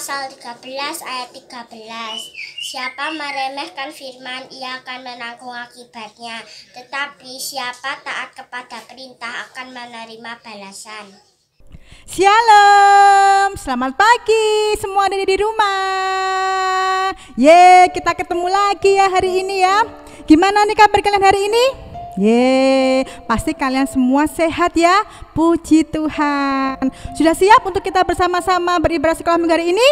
pasal 13 ayat 13. Siapa meremehkan firman, ia akan menanggung akibatnya. Tetapi siapa taat kepada perintah akan menerima balasan. Shalom, selamat pagi semua ada di rumah. Kita ketemu lagi ya hari ini ya. Gimana nih kabar kalian hari ini? Pasti kalian semua sehat ya. Puji Tuhan. Sudah siap untuk kita bersama-sama beribadah sekolah minggu hari ini?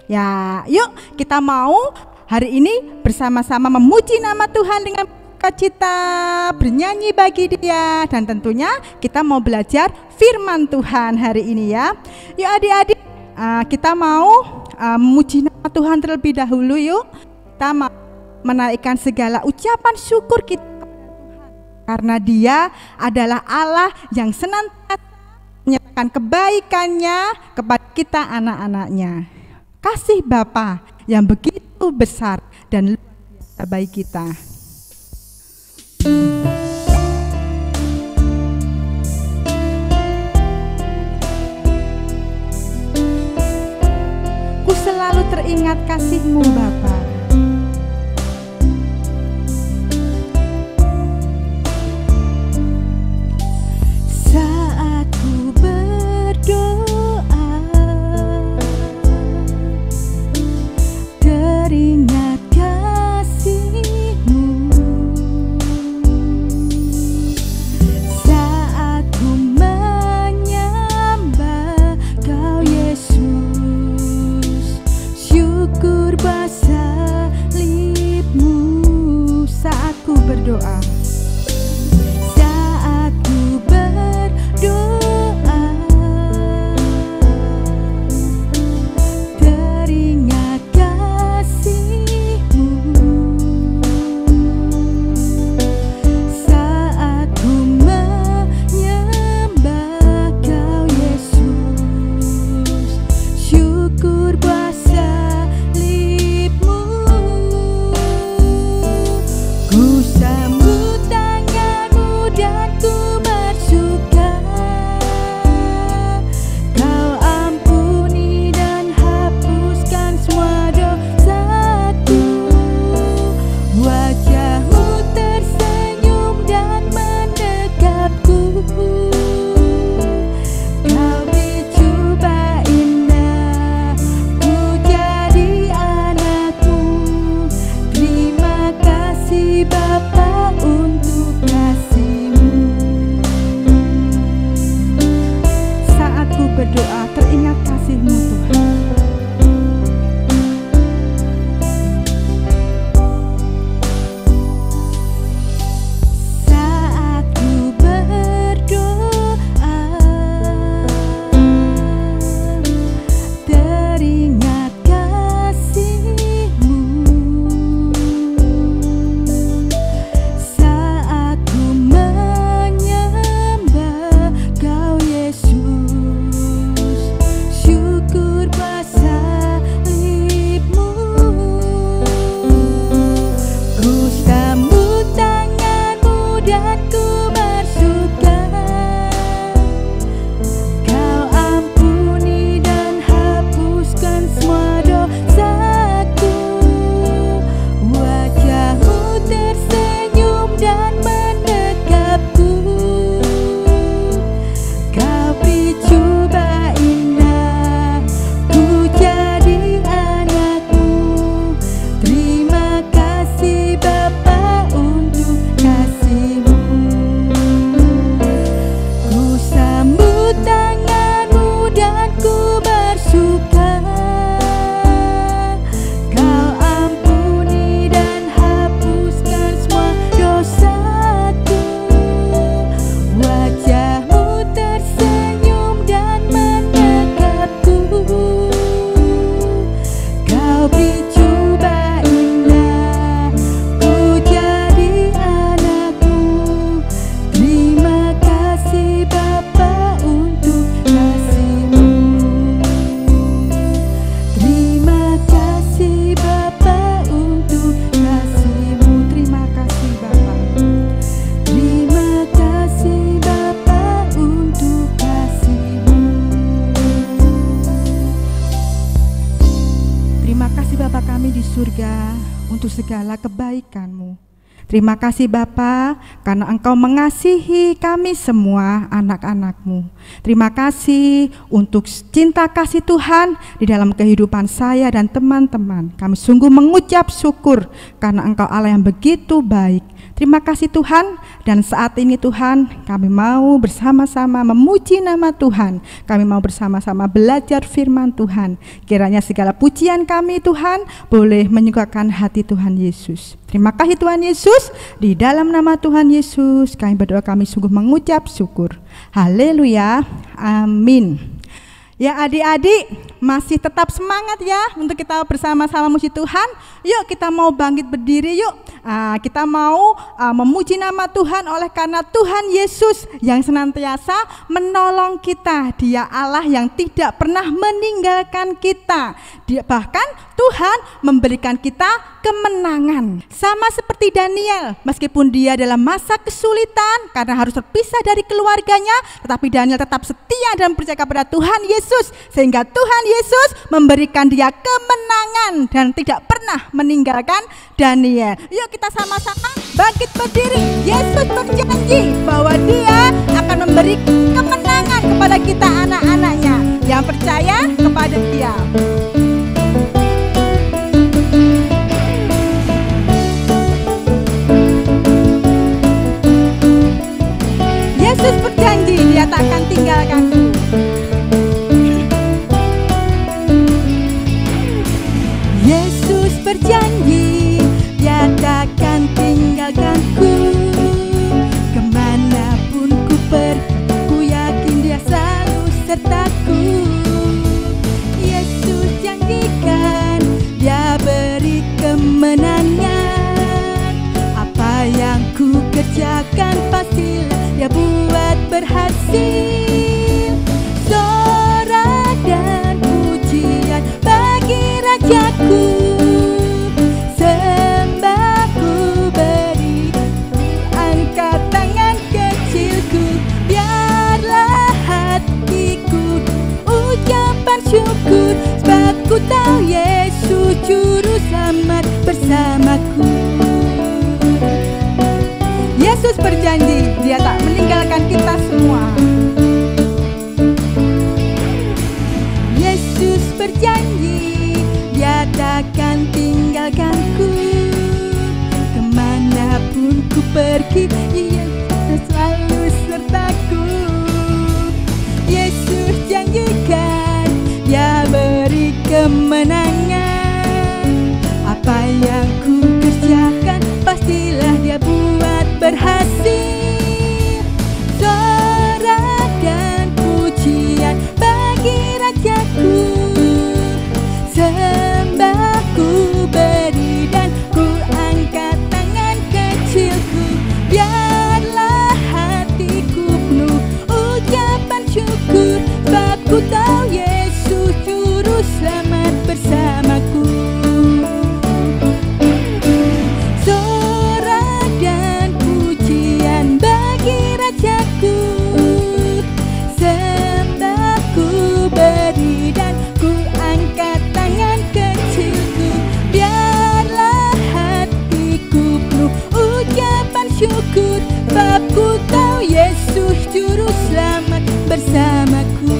Ya, yuk kita mau hari ini bersama-sama memuji nama Tuhan dengan cita, bernyanyi bagi Dia, dan tentunya kita mau belajar firman Tuhan hari ini ya. Yuk adik-adik, kita mau memuji nama Tuhan terlebih dahulu yuk. Kita mau menaikkan segala ucapan syukur kita karena Dia adalah Allah yang senantiasa menyatakan kebaikannya kepada kita anak-anaknya. Kasih Bapa yang begitu besar dan luar biasa bagi kita. Ku selalu teringat kasih-Mu Bapa. Saat ku berdoa, teringat kasih-Mu. Saat ku menyembah Kau Yesus, syukur besar surga untuk segala kebaikan-Mu. Terima kasih Bapa, karena Engkau mengasihi kami semua anak-anak-Mu. Terima kasih untuk cinta kasih Tuhan di dalam kehidupan saya dan teman-teman. Kami sungguh mengucap syukur karena Engkau Allah yang begitu baik. Terima kasih Tuhan, dan saat ini Tuhan kami mau bersama-sama memuji nama Tuhan. Kami mau bersama-sama belajar firman Tuhan. Kiranya segala pujian kami Tuhan boleh menyukakan hati Tuhan Yesus. Terima kasih Tuhan Yesus, di dalam nama Tuhan Yesus kami berdoa, kami sungguh mengucap syukur. Haleluya, amin. Ya adik-adik, masih tetap semangat ya untuk kita bersama-sama memuji Tuhan. Yuk kita mau bangkit berdiri yuk. Kita mau memuji nama Tuhan oleh karena Tuhan Yesus yang senantiasa menolong kita. Dia Allah yang tidak pernah meninggalkan kita. Dia bahkan Tuhan memberikan kita kemenangan. Sama seperti Daniel, meskipun dia dalam masa kesulitan karena harus terpisah dari keluarganya, tetapi Daniel tetap setia dan percaya kepada Tuhan Yesus, sehingga Tuhan Yesus memberikan dia kemenangan dan tidak pernah meninggalkan Daniel. Yuk kita sama-sama bangkit berdiri. Yesus berjanji bahwa dia akan memberi kemenangan kepada kita anak-anaknya yang percaya kepada dia. Yesus berjanji dia tak akan tinggalkanku. Yesus berjanji dia tak akan tinggalkanku. Kemanapun ku pergi, ku yakin dia selalu sertaku. Yesus janjikan dia beri kemenangan. Apa yang ku kerjakan pastilah dia buat berhasil. Sorak dan pujian bagi Rajaku, sembahku beri, angkat tangan kecilku, biarlah hatiku ucapan syukur, sebab ku tahu Yesus juru selamat bersamaku. Yesus berjanji dia tak meninggalkan kita semua. Yesus berjanji dia tak akan tinggalkanku. Kemanapun ku pergi, dia selalu sertaku. Yesus janjikan dia beri kemenangan. Apa yang ku kerjakan pastilah dia buat berhasil. Sorak dan pujian bagi Rajaku, sembahku beri dan ku angkat tangan kecilku, biarlah hatiku penuh ucapan syukur, sebab ku tahu Yesus juru selamat bersamaku. Sorak dan pujian bagi Rajaku, sembahku beri dan ku angkat tangan kecilku, biarlah hatiku penuh ucapan syukur, sebab ku tahu Yesus juru selamat bersamaku.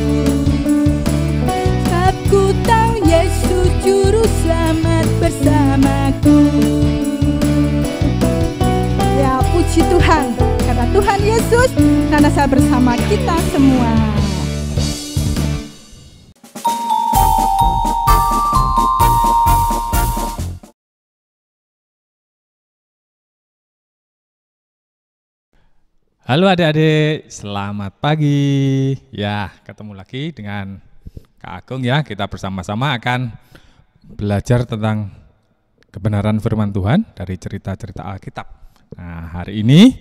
Sebab ku tahu Yesus juru selamat bersamaku. Ya puji Tuhan, karena Tuhan Yesus senantiasa bersama kita semua. Halo adik-adik, selamat pagi. Ya, ketemu lagi dengan Kak Agung ya. Kita bersama-sama akan belajar tentang kebenaran firman Tuhan dari cerita-cerita Alkitab. Nah, hari ini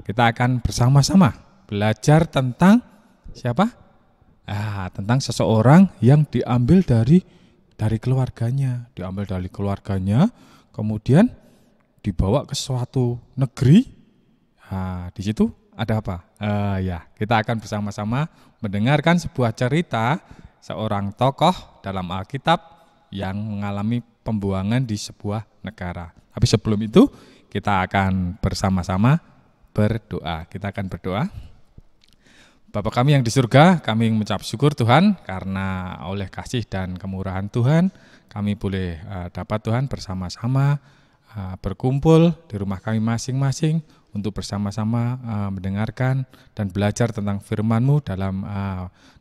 kita akan bersama-sama belajar tentang siapa? Tentang seseorang yang diambil dari keluarganya, kemudian dibawa ke suatu negeri. Di situ ada apa? Kita akan bersama-sama mendengarkan sebuah cerita seorang tokoh dalam Alkitab yang mengalami pembuangan di sebuah negara. Tapi sebelum itu kita akan bersama-sama berdoa. Kita akan berdoa. Bapa kami yang di surga, kami mengucap syukur Tuhan karena oleh kasih dan kemurahan Tuhan kami boleh dapat Tuhan bersama-sama berkumpul di rumah kami masing-masing untuk bersama-sama mendengarkan dan belajar tentang firman-Mu dalam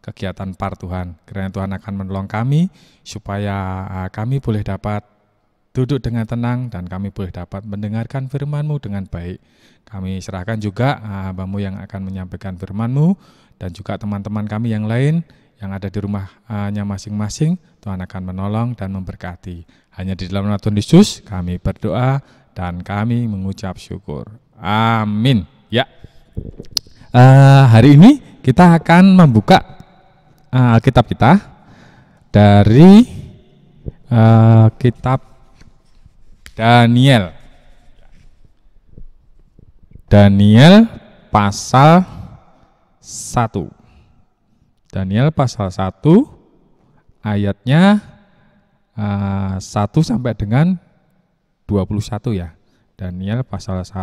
kegiatan PAR Tuhan. Kiranya Tuhan akan menolong kami supaya kami boleh dapat duduk dengan tenang dan kami boleh dapat mendengarkan firman-Mu dengan baik. Kami serahkan juga hamba-Mu yang akan menyampaikan firman-Mu dan juga teman-teman kami yang lain yang ada di rumahnya masing-masing. Tuhan akan menolong dan memberkati. Hanya di dalam nama Tuhan Yesus kami berdoa dan kami mengucap syukur. Amin. Ya. Hari ini kita akan membuka Alkitab kita dari kitab Daniel. Daniel pasal 1. Daniel pasal 1 ayatnya 1 sampai dengan 21 ya. Daniel pasal 1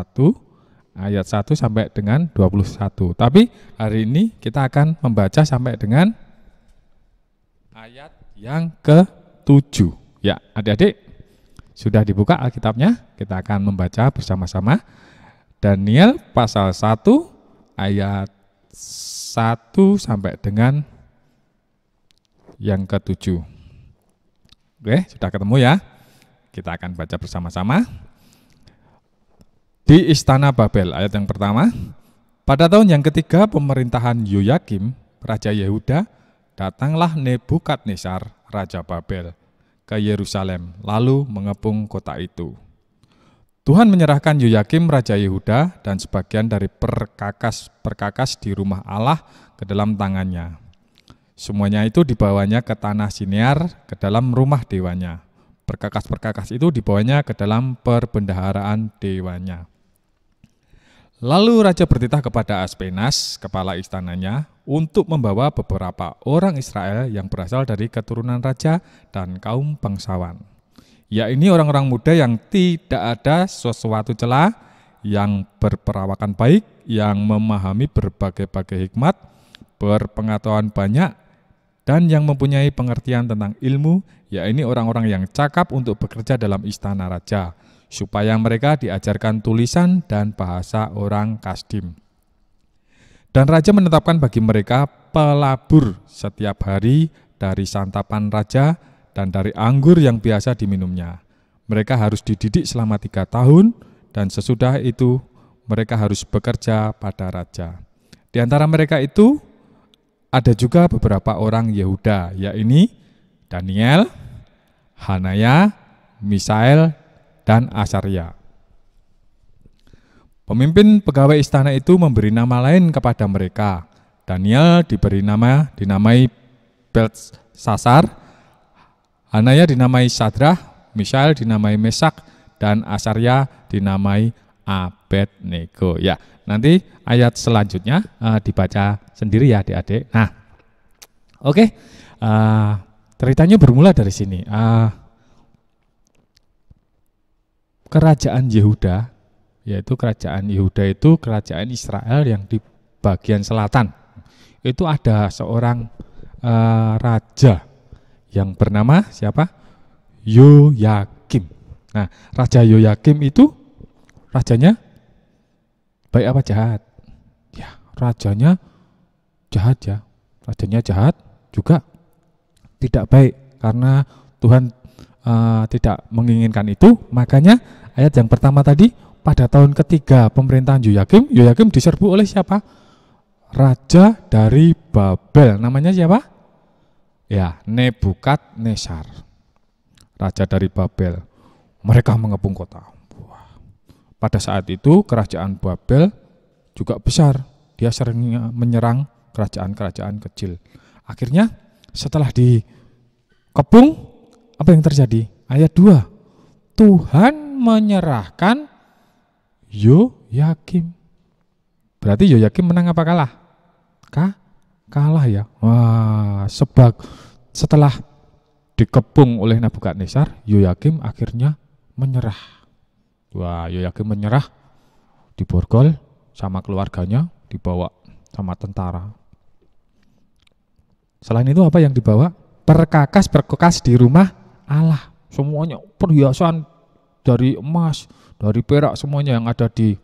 ayat 1 sampai dengan 21. Tapi hari ini kita akan membaca sampai dengan ayat yang ke-7. Ya, adik-adik sudah dibuka Alkitabnya? Kita akan membaca bersama-sama. Daniel pasal 1 ayat 1 sampai dengan yang ke-7. Oke, sudah ketemu ya? Kita akan baca bersama-sama. Di Istana Babel, ayat yang pertama. Pada tahun yang ketiga pemerintahan Yoyakim, Raja Yehuda, datanglah Nebukadnezar, Raja Babel, ke Yerusalem, lalu mengepung kota itu. Tuhan menyerahkan Yoyakim Raja Yehuda dan sebagian dari perkakas di rumah Allah ke dalam tangannya. Semuanya itu dibawanya ke tanah Sinear ke dalam rumah dewanya. Perkakas-perkakas itu dibawanya ke dalam perbendaharaan dewanya. Lalu raja bertitah kepada Aspenas, kepala istananya, untuk membawa beberapa orang Israel yang berasal dari keturunan raja dan kaum bangsawan. Ya, ini orang-orang muda yang tidak ada sesuatu celah, yang berperawakan baik, yang memahami berbagai-bagai hikmat, berpengetahuan banyak, dan yang mempunyai pengertian tentang ilmu, ya ini orang-orang yang cakap untuk bekerja dalam istana raja, supaya mereka diajarkan tulisan dan bahasa orang Kasdim. Dan raja menetapkan bagi mereka pelabur setiap hari dari santapan raja dan dari anggur yang biasa diminumnya. Mereka harus dididik selama 3 tahun dan sesudah itu mereka harus bekerja pada raja. Di antara mereka itu ada juga beberapa orang Yehuda, yaitu Daniel, Hanaya, Misael, dan Asaria. Pemimpin pegawai istana itu memberi nama lain kepada mereka. Daniel dinamai Beltsasar, Hanaya dinamai Sadrah, Misael dinamai Mesak, dan Asaria dinamai Abednego. Ya, nanti ayat selanjutnya dibaca sendiri ya adik-adik. Nah, oke. Ceritanya bermula dari sini. Kerajaan Yehuda, yaitu kerajaan Yehuda itu kerajaan Israel yang di bagian selatan. Itu ada seorang raja yang bernama siapa? Yoyakim. Nah, Raja Yoyakim itu rajanya baik apa jahat? Ya, rajanya jahat ya. Rajanya jahat juga tidak baik karena Tuhan tidak menginginkan itu. Makanya ayat yang pertama tadi, pada tahun ketiga pemerintahan Yoyakim diserbu oleh siapa? Raja dari Babel. Namanya siapa? Ya, Nebukadnezar. Raja dari Babel. Mereka mengepung kota. Pada saat itu kerajaan Babel juga besar. Dia sering menyerang kerajaan-kerajaan kecil. Akhirnya setelah dikepung, apa yang terjadi? Ayat 2. Tuhan menyerahkan Yoyakim. Berarti Yoyakim menang apa kalah? Kalah ya. Wah, setelah dikepung oleh Nebukadnezar, Yehoyakim akhirnya menyerah. Wah, Yehoyakim menyerah, diborgol sama keluarganya, dibawa sama tentara. Selain itu apa yang dibawa? Perkakas di rumah Allah. Semuanya perhiasan dari emas, dari perak, semuanya yang ada di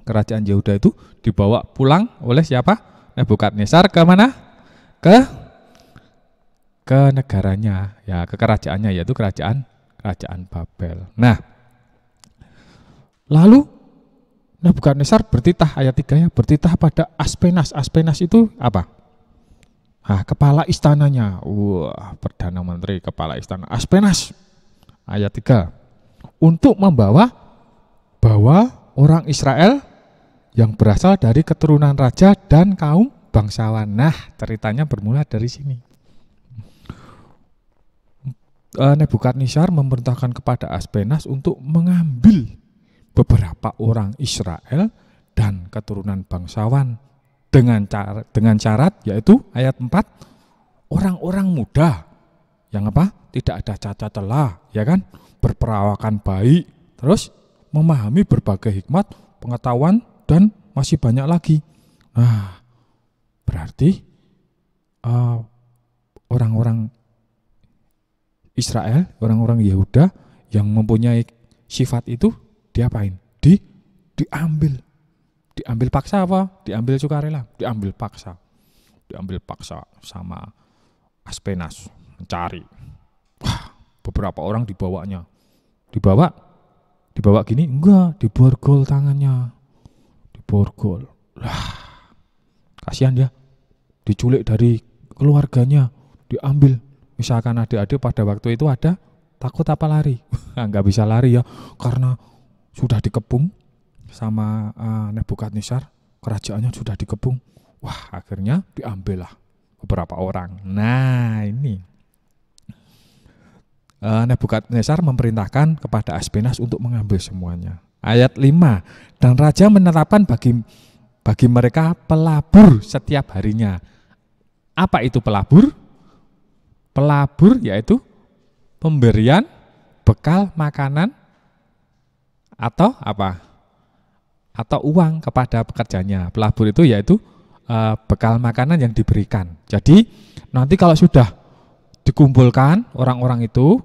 kerajaan Yehuda itu dibawa pulang oleh siapa? Nebukadnezar ke mana? Ke negaranya, ya ke kerajaannya, yaitu kerajaan Babel. Nah, lalu Nebukadnezar bertitah, ayat 3 ya, bertitah pada Aspenas. Aspenas itu apa? Kepala istananya. Wah, Perdana Menteri, kepala istana. Aspenas, ayat 3. Untuk membawa orang Israel yang berasal dari keturunan raja dan kaum bangsawan. Nah, ceritanya bermula dari sini. Nebukadnezar memerintahkan kepada Aspenas untuk mengambil beberapa orang Israel dan keturunan bangsawan dengan syarat, yaitu ayat 4, orang-orang muda yang apa? Tidak ada cacat celah, ya kan? Berperawakan baik, terus memahami berbagai hikmat, pengetahuan, dan masih banyak lagi. Nah, berarti orang-orang Israel, orang-orang Yehuda yang mempunyai sifat itu diapain? Diambil paksa apa? Diambil sukarela, diambil paksa sama Aspenas mencari. Wah, beberapa orang dibawa gini, enggak, diborgol tangannya, diborgol. Kasihan dia, diculik dari keluarganya, diambil. Misalkan adik-adik pada waktu itu ada takut apa lari? Enggak bisa lari ya, karena sudah dikepung sama Nebukadnezar, kerajaannya sudah dikepung. Wah, akhirnya diambillah beberapa orang. Nah, ini Nebukadnezar memerintahkan kepada Aspenas untuk mengambil semuanya. Ayat 5, dan raja menetapkan bagi mereka pelabur setiap harinya. Apa itu pelabur? Pelabur yaitu pemberian bekal makanan atau apa? Atau uang kepada pekerjanya. Pelabur itu yaitu bekal makanan yang diberikan. Jadi nanti kalau sudah dikumpulkan orang-orang itu,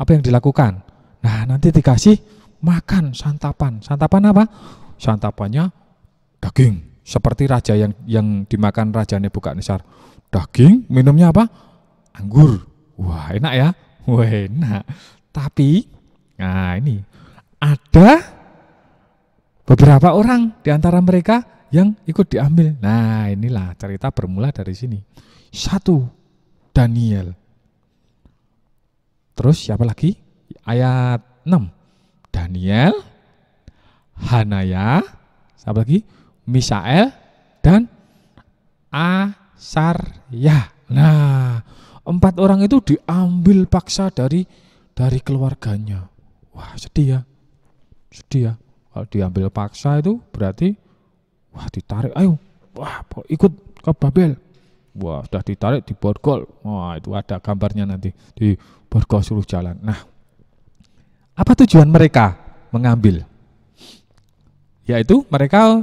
apa yang dilakukan? Nah, nanti dikasih makan, santapan. Santapan apa? Santapannya daging. Seperti raja yang dimakan Raja Nebukadnezar. Daging, minumnya apa? Anggur. Wah, enak ya? Wah, enak. Tapi, nah ini, ada beberapa orang di antara mereka yang ikut diambil. Nah, inilah cerita bermula dari sini. 1, Daniel. Terus siapa lagi? Ayat 6. Daniel, Hanaya, siapa lagi? Misael dan Asarya. Nah, 4 orang itu diambil paksa dari keluarganya. Wah, sedih ya. Kalau diambil paksa itu berarti wah, ditarik, ayo, wah, ikut ke Babel. Wah, sudah ditarik, diborgol. Wah, itu ada gambarnya nanti, diborgol suruh jalan. Nah, apa tujuan mereka mengambil? Yaitu mereka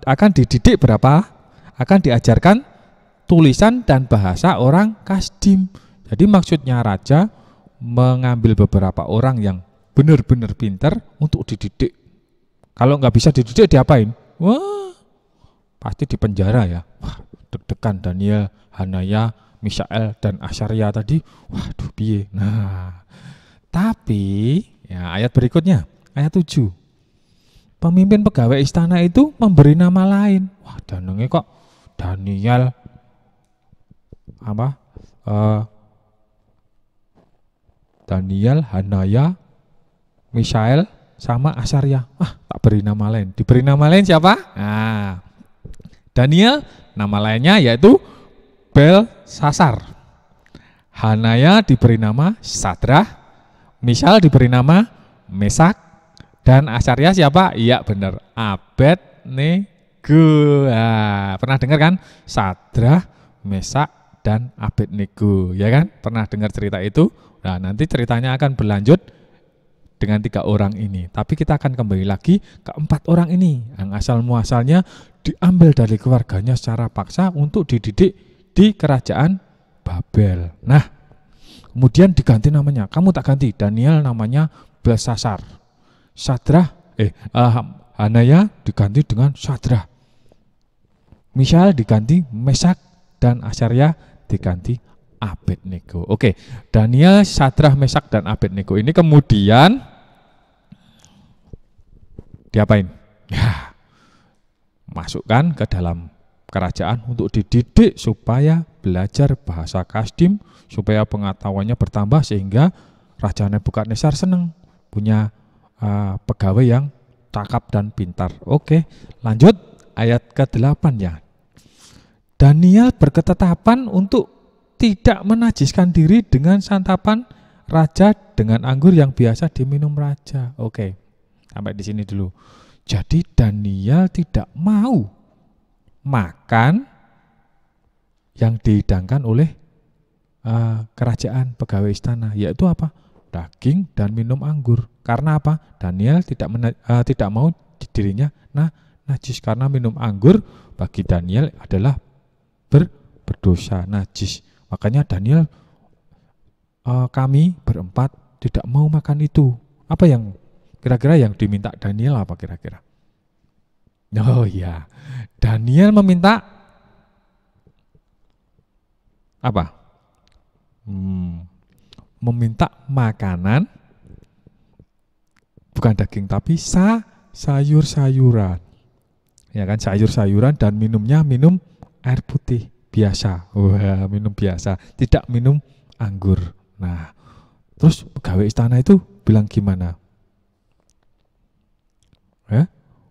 akan dididik berapa? Akan diajarkan tulisan dan bahasa orang Kasdim. Jadi maksudnya raja mengambil beberapa orang yang benar-benar pintar untuk dididik. Kalau nggak bisa dididik, diapain? Wah, pasti dipenjara ya. Wah, deg-degan Daniel, Hanaya, Misael, dan Asarya tadi. Waduh, piye. Nah, tapi ya ayat berikutnya, ayat 7. Pemimpin pegawai istana itu memberi nama lain. Wah, danenge kok Daniel apa? Daniel, Hanaya, Misael, sama Asarya. Tak beri nama lain. Diberi nama lain siapa? Nah, Daniel, nama lainnya yaitu Belsasar. Hanaya diberi nama Sadrah. Misael diberi nama Mesak. Dan Asarya siapa? Iya benar, Abednego. Nah, pernah dengar kan? Sadrah, Mesak, dan Abednego, ya kan? Pernah dengar cerita itu? Nah, nanti ceritanya akan berlanjut dengan 3 orang ini. Tapi kita akan kembali lagi ke 4 orang ini yang asal muasalnya diambil dari keluarganya secara paksa untuk dididik di kerajaan Babel. Nah, kemudian diganti namanya. Kamu tak ganti. Daniel namanya Belsasar. Hanaya diganti dengan Sadrah. Misal diganti Mesak, dan Azaria diganti Abednego. Oke, Daniel, Sadrah, Mesak, dan Abednego ini kemudian diapain? Ya, masukkan ke dalam kerajaan untuk dididik supaya belajar bahasa Kasdim, supaya pengetahuannya bertambah sehingga Raja Nebukadnezar senang punya pegawai yang cakap dan pintar. Oke, lanjut ayat ke-8 ya. Daniel berketetapan untuk tidak menajiskan diri dengan santapan raja dengan anggur yang biasa diminum raja. Oke, sampai di sini dulu. Jadi Daniel tidak mau makan yang dihidangkan oleh kerajaan pegawai istana, yaitu apa? Daging dan minum anggur. Karena apa? Daniel tidak mau dirinya najis, karena minum anggur bagi Daniel adalah berdosa, najis. Makanya Daniel, kami berempat tidak mau makan itu. Apa yang kira-kira yang diminta Daniel apa kira-kira? Oh iya, Daniel meminta apa? Meminta makanan, bukan daging tapi sayur-sayuran. Ya kan, sayur-sayuran, dan minumnya minum air putih biasa. Wah, minum biasa, tidak minum anggur. Nah, terus pegawai istana itu bilang gimana?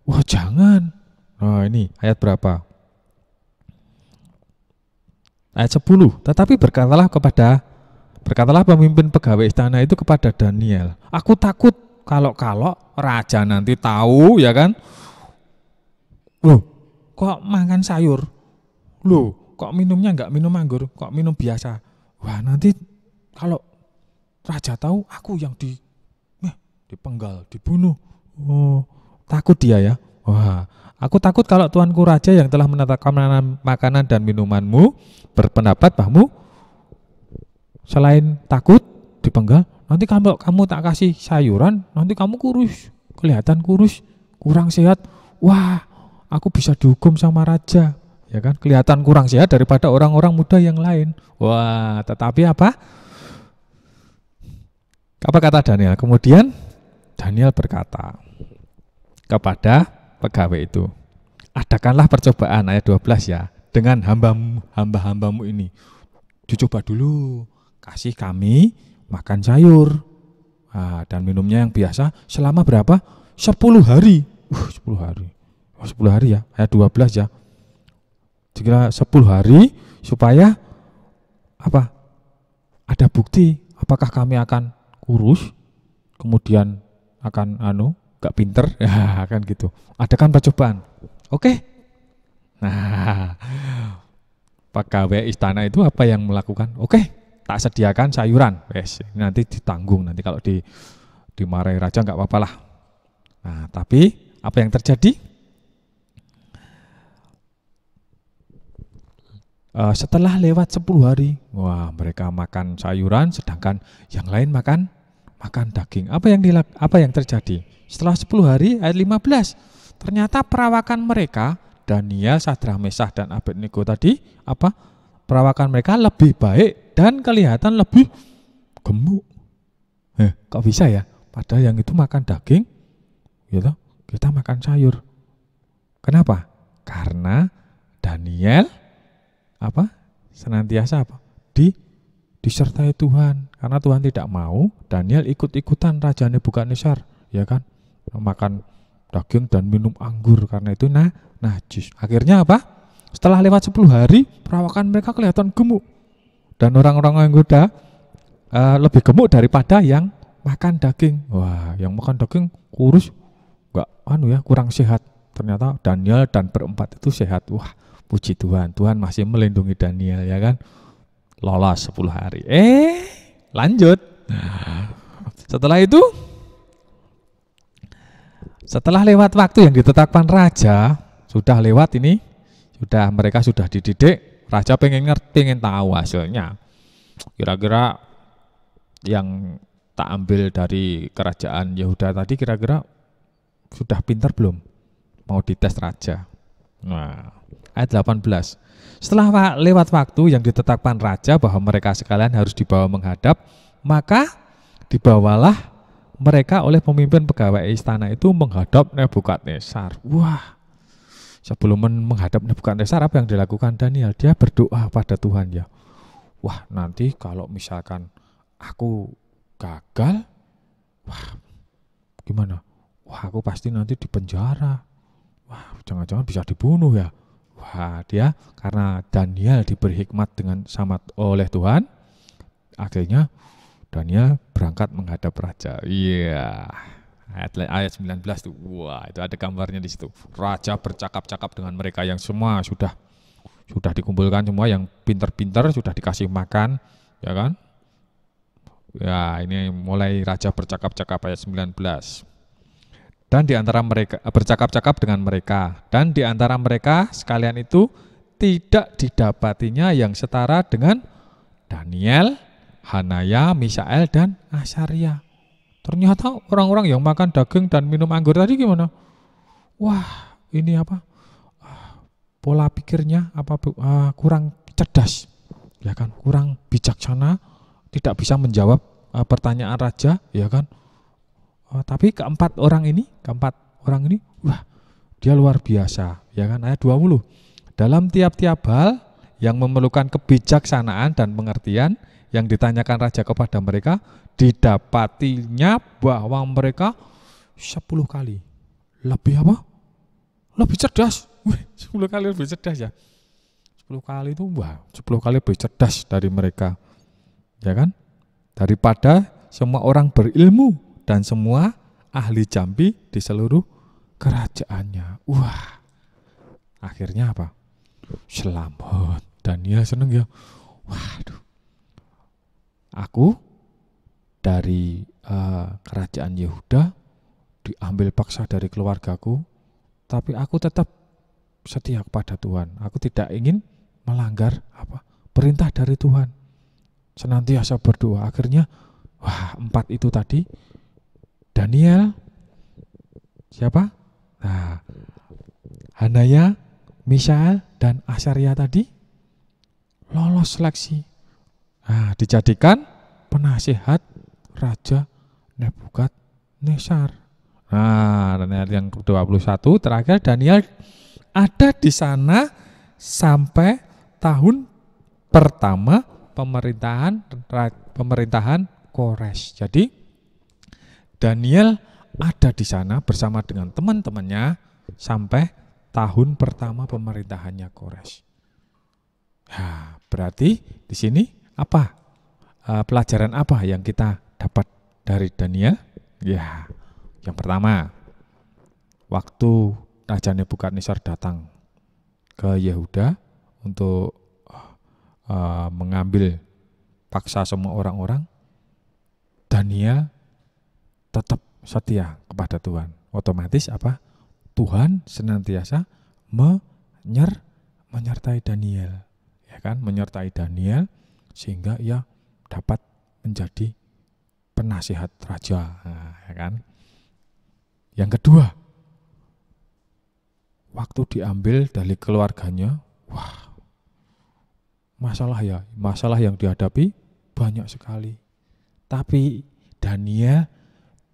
Wah, jangan. Nah, ini ayat berapa? Ayat 10. Tetapi berkatalah pemimpin pegawai istana itu kepada Daniel, aku takut kalau raja nanti tahu, ya kan? Loh, kok makan sayur? Loh, kok minumnya enggak minum anggur, kok minum biasa? Wah, nanti kalau raja tahu aku yang dipenggal, dibunuh. Oh, takut dia ya. Wah, aku takut kalau tuanku raja yang telah menetapkan makanan dan minumanmu berpendapat bahmu selain takut dipenggal, nanti kalau kamu tak kasih sayuran, nanti kamu kurus, kelihatan kurus, kurang sehat. Wah, aku bisa dihukum sama raja, ya kan? Kelihatan kurang sehat daripada orang-orang muda yang lain. Wah, tetapi apa kata Daniel? Kemudian Daniel berkata kepada pegawai itu, adakanlah percobaan, ayat 12 ya, dengan hamba-hambamu ini. Dicoba dulu, kasih kami makan sayur dan minumnya yang biasa selama berapa? 10 hari. 10 hari. 10 hari ya, ayat 12 ya. Jika 10 hari supaya apa? Ada bukti apakah kami akan kurus, kemudian akan gak pinter, ya kan gitu. Adakan percobaan. Oke. Nah, pegawai istana itu apa yang melakukan? Oke, tak sediakan sayuran. Wes, nanti ditanggung, nanti kalau dimarahi raja nggak apa-apa lah. Nah, tapi apa yang terjadi? Setelah lewat 10 hari, wah, mereka makan sayuran, sedangkan yang lain makan daging. Apa yang terjadi? Setelah 10 hari, ayat 15, ternyata perawakan mereka, Daniel, Sadrah, Mesak, dan Abednego tadi, perawakan mereka lebih baik dan kelihatan lebih gemuk. Kok bisa ya? Padahal yang itu makan daging, gitu, kita makan sayur. Kenapa? Karena Daniel senantiasa disertai Tuhan. Karena Tuhan tidak mau Daniel ikut-ikutan Raja Nebukadnezar, ya kan, makan daging dan minum anggur, karena itu najis. Akhirnya apa? Setelah lewat 10 hari, perawakan mereka kelihatan gemuk, dan orang-orang yang muda lebih gemuk daripada yang makan daging. Wah, yang makan daging kurus, kurang sehat. Ternyata Daniel dan berempat itu sehat. Wah, puji Tuhan, Tuhan masih melindungi Daniel, ya kan? lolos 10 hari. Lanjut. Setelah itu, setelah lewat waktu yang ditetapkan raja, sudah lewat ini, mereka sudah dididik, raja pengen tahu hasilnya. Kira-kira yang tak ambil dari kerajaan Yehuda tadi kira-kira sudah pintar belum? Mau dites raja. Nah, ayat 18. Setelah lewat waktu yang ditetapkan raja bahwa mereka sekalian harus dibawa menghadap, maka dibawalah mereka oleh pemimpin pegawai istana itu menghadap Nebukadnezar. Wah, sebelum menghadap Nebukadnezar apa yang dilakukan Daniel? Dia berdoa pada Tuhan ya. Wah, nanti kalau misalkan aku gagal, wah gimana? Wah, aku pasti nanti dipenjara. Wah, jangan-jangan bisa dibunuh ya. Wah, dia karena Daniel diberi hikmat oleh Tuhan, akhirnya Daniel berangkat menghadap raja. Iya. Ayat 19 tuh. Wah, itu ada gambarnya di situ. Raja bercakap-cakap dengan mereka yang semua sudah dikumpulkan, semua yang pintar-pintar sudah dikasih makan, ya kan? Ya, ini mulai raja bercakap-cakap ayat 19. Dan di antara mereka bercakap-cakap dengan mereka, dan di antara mereka sekalian itu tidak didapatinya yang setara dengan Daniel, Hanaya, Misael, dan Asaria. Ternyata orang-orang yang makan daging dan minum anggur tadi gimana? Wah, ini apa? Pola pikirnya kurang cerdas, ya kan? Kurang bijaksana, tidak bisa menjawab pertanyaan raja, ya kan? Tapi keempat orang ini, wah, dia luar biasa, ya kan? Ayat 20. Dalam tiap-tiap hal yang memerlukan kebijaksanaan dan pengertian yang ditanyakan raja kepada mereka, didapatinya bahwa mereka 10 kali lebih apa? Lebih cerdas. 10 kali lebih cerdas ya. 10 kali itu 10 kali lebih cerdas dari mereka. Ya kan? Daripada semua orang berilmu dan semua ahli jambi di seluruh kerajaannya. Wah. Akhirnya apa? Selamat. Daniel seneng ya. Waduh. Aku dari kerajaan Yehuda diambil paksa dari keluargaku, tapi aku tetap setia kepada Tuhan. Aku tidak ingin melanggar perintah dari Tuhan. Senantiasa berdoa. Akhirnya 4 itu tadi, Daniel, siapa? Nah, Hanaya, Misael, dan Asaria tadi lolos seleksi. Nah, dijadikan penasihat Raja Nebukadnezar. Nah, ayat yang ke-21 terakhir, Daniel ada di sana sampai tahun pertama pemerintahan Kores. Jadi Daniel ada di sana bersama dengan teman-temannya sampai tahun pertama pemerintahannya Kores. Nah, berarti di sini apa? Pelajaran apa yang kita dapat dari Daniel? Ya, yang pertama, waktu Raja Nebukadnezar datang ke Yehuda untuk mengambil paksa semua orang-orang, Daniel tetap setia kepada Tuhan. Otomatis apa? Tuhan senantiasa menyertai Daniel, ya kan? Menyertai Daniel sehingga ia dapat menjadi penasihat raja, nah, ya kan? Yang kedua, waktu diambil dari keluarganya, wah, masalah yang dihadapi banyak sekali. Tapi Daniel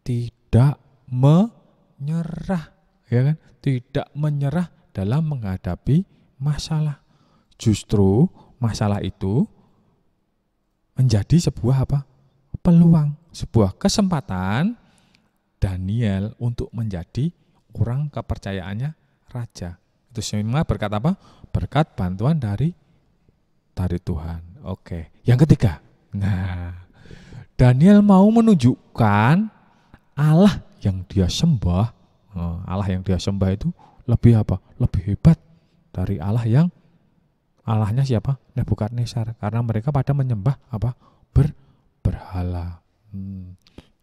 tidak menyerah, ya kan? Tidak menyerah dalam menghadapi masalah. Justru masalah itu menjadi sebuah peluang, sebuah kesempatan Daniel untuk menjadi orang kepercayaannya raja. Itu semua berkat apa? Berkat bantuan dari Tuhan. Oke. Yang ketiga, nah, Daniel mau menunjukkan Allah yang dia sembah. Allah yang dia sembah itu lebih Lebih hebat dari Allah yang Allahnya siapa? Nebukadnezar. Karena mereka pada menyembah apa? Berhala.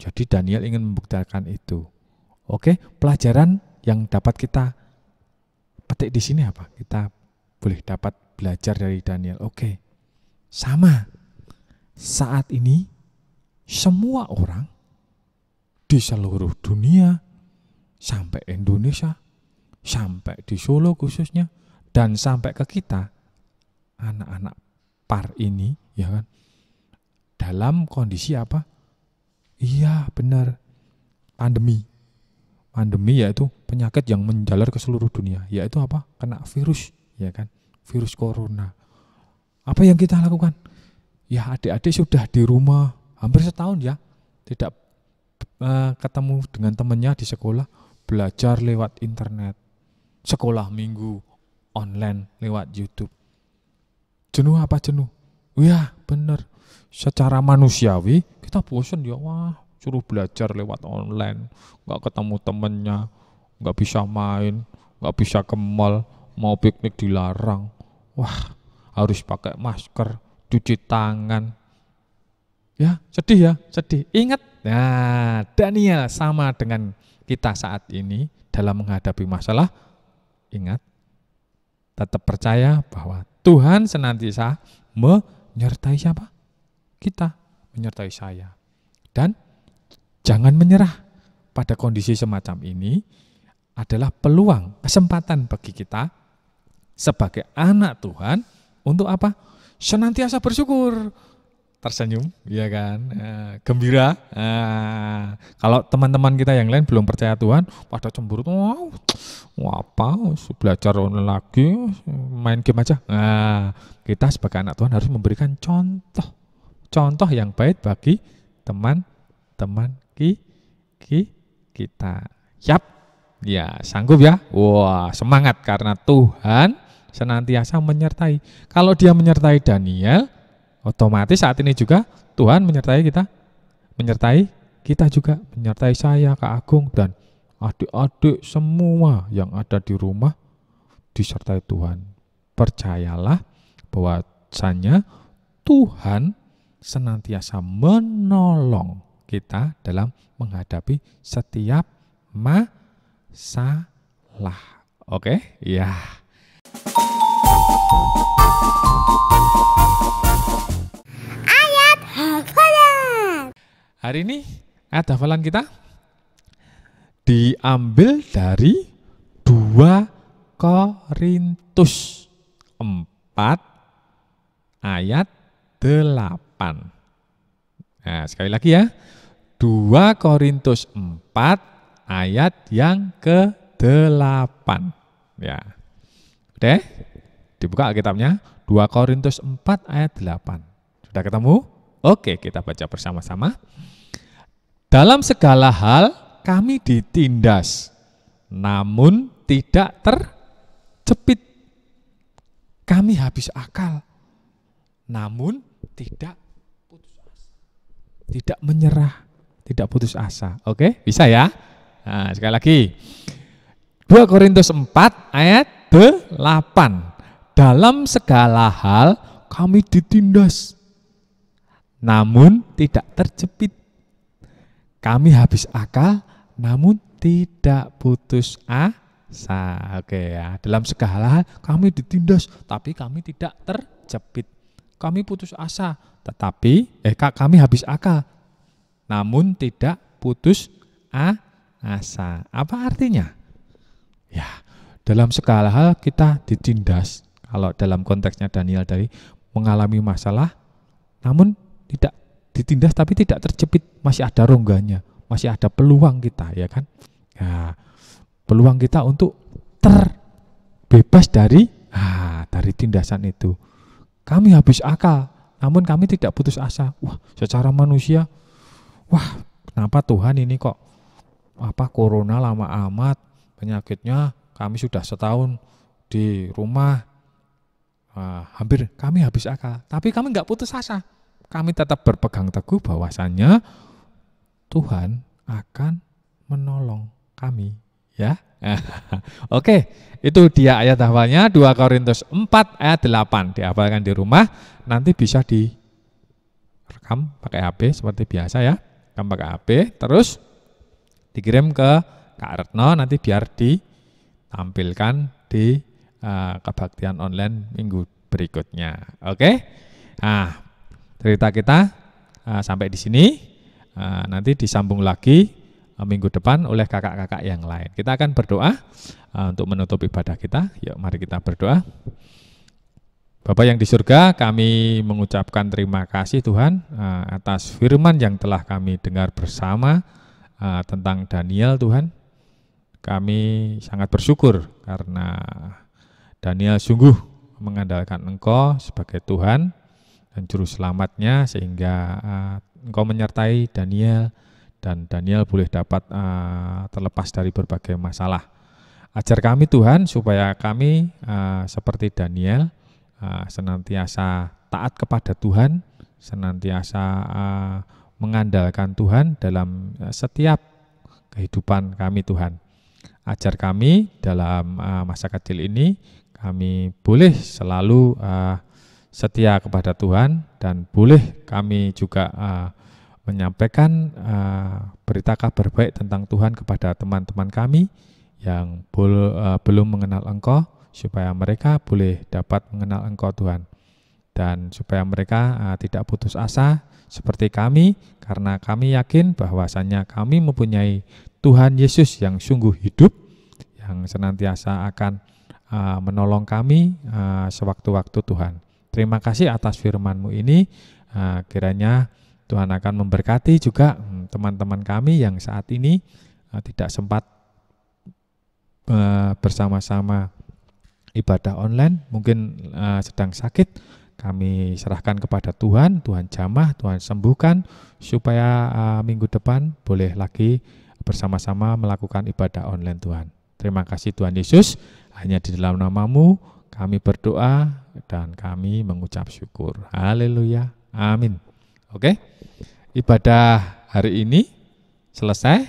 Jadi Daniel ingin membuktikan itu. Oke, pelajaran yang dapat kita petik di sini apa? Kita boleh dapat belajar dari Daniel. Oke, sama. Saat ini semua orang di seluruh dunia, sampai Indonesia, sampai di Solo khususnya, dan sampai ke kita, anak-anak par ini, ya kan, dalam kondisi apa? Iya, benar. Pandemi. Pandemi yaitu penyakit yang menjalar ke seluruh dunia, yaitu apa? Kena virus, ya kan? Virus corona. Apa yang kita lakukan? Ya, adik-adik sudah di rumah hampir setahun ya, tidak ketemu dengan temannya di sekolah, belajar lewat internet, sekolah minggu online lewat YouTube. Jenuh apa jenuh? Ya, benar. Secara manusiawi kita bosan ya, wah suruh belajar lewat online, nggak ketemu temennya, nggak bisa main, nggak bisa ke mall, mau piknik dilarang, wah harus pakai masker, cuci tangan, ya sedih ya, sedih. Ingat, nah Daniel sama dengan kita saat ini dalam menghadapi masalah. Ingat, tetap percaya bahwa Tuhan senantiasa menyertai siapa? Kita, menyertai saya. Dan jangan menyerah. Pada kondisi semacam ini adalah peluang, kesempatan bagi kita sebagai anak Tuhan untuk apa? Senantiasa bersyukur, tersenyum, ya kan, gembira. Kalau teman-teman kita yang lain belum percaya Tuhan, pada cemberut, wow, apa, belajar online lagi, main game aja. Kita sebagai anak Tuhan harus memberikan contoh yang baik bagi teman-teman kita. Yap, ya sanggup ya. Wah, semangat karena Tuhan senantiasa menyertai. Kalau Dia menyertai Daniel, otomatis saat ini juga Tuhan menyertai kita juga, menyertai saya, Kak Agung, dan adik-adik semua yang ada di rumah disertai Tuhan. Percayalah bahwasanya Tuhan senantiasa menolong kita dalam menghadapi setiap masalah. Oke? Ya. Ayat hafalan. Hari ini ayat hafalan kita diambil dari 2 Korintus 4 ayat 8. Nah, sekali lagi ya. 2 Korintus 4 ayat yang ke-8. Ya. Udah? Dibuka Alkitabnya. 2 Korintus 4 ayat 8. Sudah ketemu? Oke, kita baca bersama-sama. Dalam segala hal kami ditindas, namun tidak terjepit. Kami habis akal, namun tidak putus asa. Tidak menyerah, tidak putus asa. Oke, bisa ya? Nah, sekali lagi. 2 Korintus 4 ayat 8. Dalam segala hal kami ditindas, namun tidak terjepit. Kami habis akal, namun tidak putus asa. Oke ya, dalam segala hal kami ditindas, tapi kami tidak terjepit. Kami putus asa, tetapi kami habis akal, namun tidak putus asa. Apa artinya? Ya, dalam segala hal kita ditindas. Kalau dalam konteksnya Daniel tadi mengalami masalah, namun tidak ditindas tapi tidak terjepit, masih ada rongganya, masih ada peluang kita, ya kan? Ya, peluang kita untuk terbebas dari tindasan itu. Kami habis akal, namun kami tidak putus asa. Wah, secara manusia, wah, kenapa Tuhan ini kok corona lama amat, penyakitnya kami sudah setahun di rumah, hampir kami habis akal. Tapi kami nggak putus asa. Kami tetap berpegang teguh bahwasannya Tuhan akan menolong kami. ya. Oke, itu dia ayat hafalnya 2 Korintus 4 ayat 8. Dihafalkan di rumah, nanti bisa direkam pakai HP seperti biasa ya. Rekam pakai HP, terus dikirim ke Kak Retno, nanti biar ditampilkan di kebaktian online minggu berikutnya. Oke. Nah, cerita kita sampai di sini. Nanti disambung lagi minggu depan oleh kakak-kakak yang lain. Kita akan berdoa untuk menutup ibadah kita. Yuk mari kita berdoa. Bapa yang di surga, kami mengucapkan terima kasih Tuhan atas firman yang telah kami dengar bersama tentang Daniel Tuhan. Kami sangat bersyukur karena Daniel sungguh mengandalkan Engkau sebagai Tuhan dan Juru Selamatnya, sehingga Engkau menyertai Daniel dan Daniel boleh dapat terlepas dari berbagai masalah. Ajar kami Tuhan supaya kami seperti Daniel senantiasa taat kepada Tuhan, senantiasa mengandalkan Tuhan dalam setiap kehidupan kami Tuhan. Ajar kami dalam masa kecil ini, kami boleh selalu setia kepada Tuhan dan boleh kami juga menyampaikan berita kabar baik tentang Tuhan kepada teman-teman kami yang belum mengenal Engkau, supaya mereka boleh dapat mengenal Engkau Tuhan, dan supaya mereka tidak putus asa seperti kami, karena kami yakin bahwasannya kami mempunyai Tuhan Yesus yang sungguh hidup, yang senantiasa akan menolong kami sewaktu-waktu Tuhan. Terima kasih atas firman-Mu ini, kiranya Tuhan akan memberkati juga teman-teman kami yang saat ini tidak sempat bersama-sama ibadah online, mungkin sedang sakit. Kami serahkan kepada Tuhan, Tuhan jamah, Tuhan sembuhkan, supaya minggu depan boleh lagi bersama-sama melakukan ibadah online Tuhan. Terima kasih Tuhan Yesus, hanya di dalam nama-Mu kami berdoa dan kami mengucap syukur. Haleluya, amin. Oke, ibadah hari ini selesai.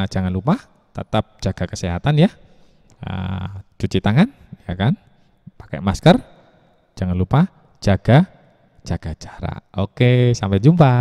Jangan lupa tetap jaga kesehatan ya, cuci tangan ya kan, pakai masker, jangan lupa jaga jarak. Oke, sampai jumpa.